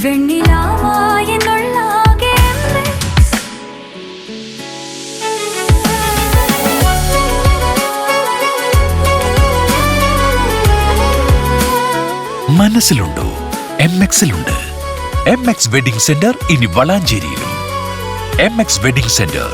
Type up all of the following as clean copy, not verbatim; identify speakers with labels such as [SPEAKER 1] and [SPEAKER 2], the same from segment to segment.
[SPEAKER 1] മനസ്സിലുണ്ടോ? MXലുണ്ട്. MX wedding centre ഇനി വളാഞ്ചേരിയിലും. MX wedding centre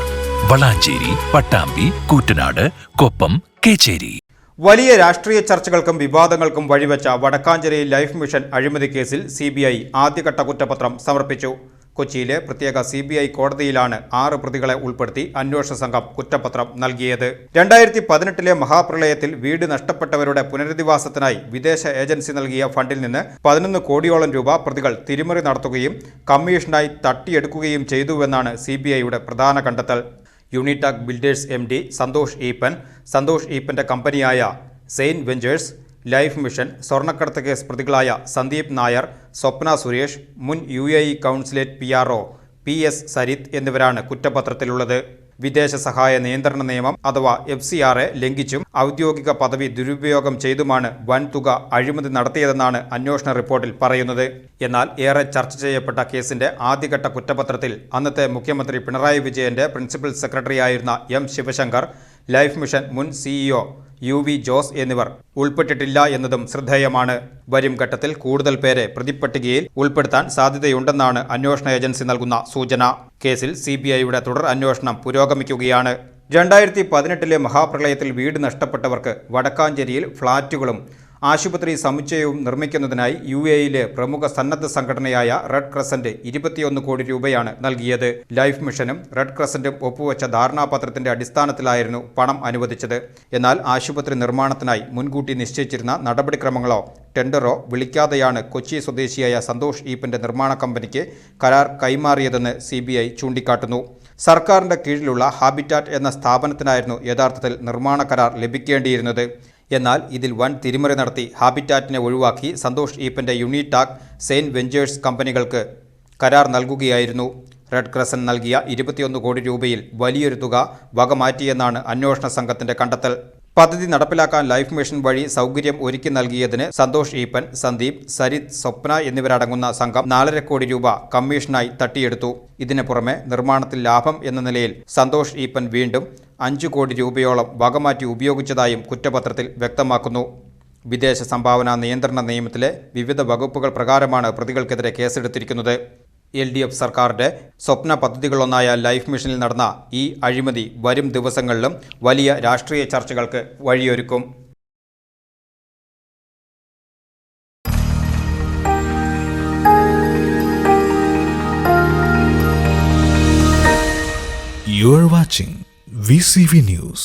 [SPEAKER 1] Valanchery, Pattambi, Koottanad, Koppam, Kechery.
[SPEAKER 2] വലിയ രാഷ്ട്രീയ ചർച്ചകൾക്കും വിവാദങ്ങൾക്കും വഴിവെച്ച വടക്കാഞ്ചേരി ലൈഫ് മിഷൻ അഴിമതി കേസിൽ CBI ആദ്യഘട്ട കുറ്റപത്രം സമർപ്പിച്ചു. കൊച്ചിയിലെ പ്രത്യേക CBI കോടതിയിലാണ് 6 പ്രതികളെ ഉൾപ്പെടുത്തി അന്വേഷണ സംഘം കുറ്റപത്രം നൽകിയത്. 2018 മഹാപ്രളയത്തിൽ വീട് നഷ്ടപ്പെട്ടവരുടെ പുനരധിവാസത്തിനായി വിദേശ ഏജൻസി നൽകിയ ഫണ്ടിൽ നിന്ന് 11 കോടിയോളം രൂപ പ്രതികൾ തിരിമറി നടത്തുകയും കമ്മീഷനായി തട്ടിയെടുക്കുകയും ചെയ്തുവെന്നാണ് CBIയുടെ പ്രധാന കണ്ടെത്തൽ. യൂണിടാക് ബിൽഡേഴ്സ് MD സന്തോഷ് ഈപ്പന്റെ കമ്പനിയായ സെയിൻ വെഞ്ചേഴ്സ്, ലൈഫ് മിഷൻ, സ്വർണ്ണക്കടത്ത് കേസ് പ്രതികളായ സന്ദീപ് നായർ, സ്വപ്ന സുരേഷ്, മുൻ UAE consulate PRO PS Sarith എന്നിവരാണ് കുറ്റപത്രത്തിലുള്ളത്. വിദേശ സഹായ നിയന്ത്രണ നിയമം അഥവാ FCRA ലംഘിച്ചും ഔദ്യോഗിക പദവി ദുരുപയോഗം ചെയ്തുമാണ് വൻതുക അഴിമതി നടത്തിയതെന്നാണ് അന്വേഷണ റിപ്പോർട്ടിൽ പറയുന്നത്. എന്നാൽ ഏറെ ചർച്ച ചെയ്യപ്പെട്ട കേസിന്റെ ആദ്യഘട്ട കുറ്റപത്രത്തിൽ അന്നത്തെ മുഖ്യമന്ത്രി പിണറായി വിജയന്റെ പ്രിൻസിപ്പൽ സെക്രട്ടറിയായിരുന്ന M ശിവശങ്കർ, ലൈഫ് മിഷൻ മുൻ CEO UV ജോസ് എന്നിവർ ഉൾപ്പെട്ടിട്ടില്ല എന്നതും ശ്രദ്ധേയമാണ്. വരും ഘട്ടത്തിൽ കൂടുതൽ പേരെ പ്രതിപ്പട്ടികയിൽ ഉൾപ്പെടുത്താൻ സാധ്യതയുണ്ടെന്നാണ് അന്വേഷണ ഏജൻസി നൽകുന്ന സൂചന. കേസിൽ CBIയുടെ തുടർ അന്വേഷണം പുരോഗമിക്കുകയാണ്. 2018 മഹാപ്രളയത്തിൽ വീട് നഷ്ടപ്പെട്ടവർക്ക് വടക്കാഞ്ചേരിയിൽ ഫ്ളാറ്റുകളും ആശുപത്രി സമുച്ചയവും നിർമ്മിക്കുന്നതിനായി UAEയിലെ പ്രമുഖ സന്നദ്ധ സംഘടനയായ റെഡ് ക്രസന്റ് 21 കോടി രൂപയാണ് നൽകിയത്. ലൈഫ് മിഷനും റെഡ് ക്രസന്റും ഒപ്പുവെച്ച ധാരണാപത്രത്തിന്റെ അടിസ്ഥാനത്തിലായിരുന്നു പണം അനുവദിച്ചത്. എന്നാൽ ആശുപത്രി നിർമ്മാണത്തിനായി മുൻകൂട്ടി നിശ്ചയിച്ചിരുന്ന നടപടിക്രമങ്ങളോ ടെൻഡറോ വിളിക്കാതെയാണ് കൊച്ചി സ്വദേശിയായ സന്തോഷ് ഈപ്പന്റെ നിർമ്മാണ കമ്പനിക്ക് കരാർ കൈമാറിയതെന്ന് CBI ചൂണ്ടിക്കാട്ടുന്നു. സർക്കാരിന്റെ കീഴിലുള്ള ഹാബിറ്റാറ്റ് എന്ന സ്ഥാപനത്തിനായിരുന്നു യഥാർത്ഥത്തിൽ നിർമ്മാണ കരാർ ലഭിക്കേണ്ടിയിരുന്നത്. എന്നാൽ ഇതിൽ വൻ തിരിമറി നടത്തി ഹാബിറ്റാറ്റിനെ ഒഴിവാക്കി സന്തോഷ് ഈപ്പന്റെ യൂണിടാക്, സെയിൻ വെഞ്ചേഴ്സ് കമ്പനികൾക്ക് കരാർ നൽകുകയായിരുന്നു. റെഡ് ക്രസന്റ് നൽകിയ 21 കോടി രൂപയിൽ വലിയൊരു തുക വകമാറ്റിയെന്നാണ് അന്വേഷണ സംഘത്തിന്റെ കണ്ടെത്തൽ. പദ്ധതി നടപ്പിലാക്കാൻ ലൈഫ് മിഷൻ വഴി സൗകര്യം ഒരുക്കി നൽകിയതിന് സന്തോഷ് ഈപ്പൻ, സന്ദീപ്, സരിത്ത്, സ്വപ്ന എന്നിവരടങ്ങുന്ന സംഘം 4.5 കോടി രൂപ കമ്മീഷനായി തട്ടിയെടുത്തു. ഇതിനു പുറമെ നിർമ്മാണത്തിൽ ലാഭം എന്ന നിലയിൽ സന്തോഷ് ഈപ്പൻ വീണ്ടും 5 കോടി രൂപയോളം വകമാറ്റി ഉപയോഗിച്ചതായും കുറ്റപത്രത്തിൽ വ്യക്തമാക്കുന്നു. വിദേശ സംഭാവന നിയന്ത്രണ നിയമത്തിലെ വിവിധ വകുപ്പുകൾ പ്രകാരമാണ് പ്രതികൾക്കെതിരെ കേസെടുത്തിരിക്കുന്നത്. LDF സർക്കാരിന്റെ സ്വപ്ന പദ്ധതികളൊന്നായ ലൈഫ് മിഷനിൽ നടന്ന ഈ അഴിമതി വരും ദിവസങ്ങളിലും വലിയ രാഷ്ട്രീയ ചർച്ചകൾക്ക് വഴിയൊരുക്കും.
[SPEAKER 1] You are watching VCV News.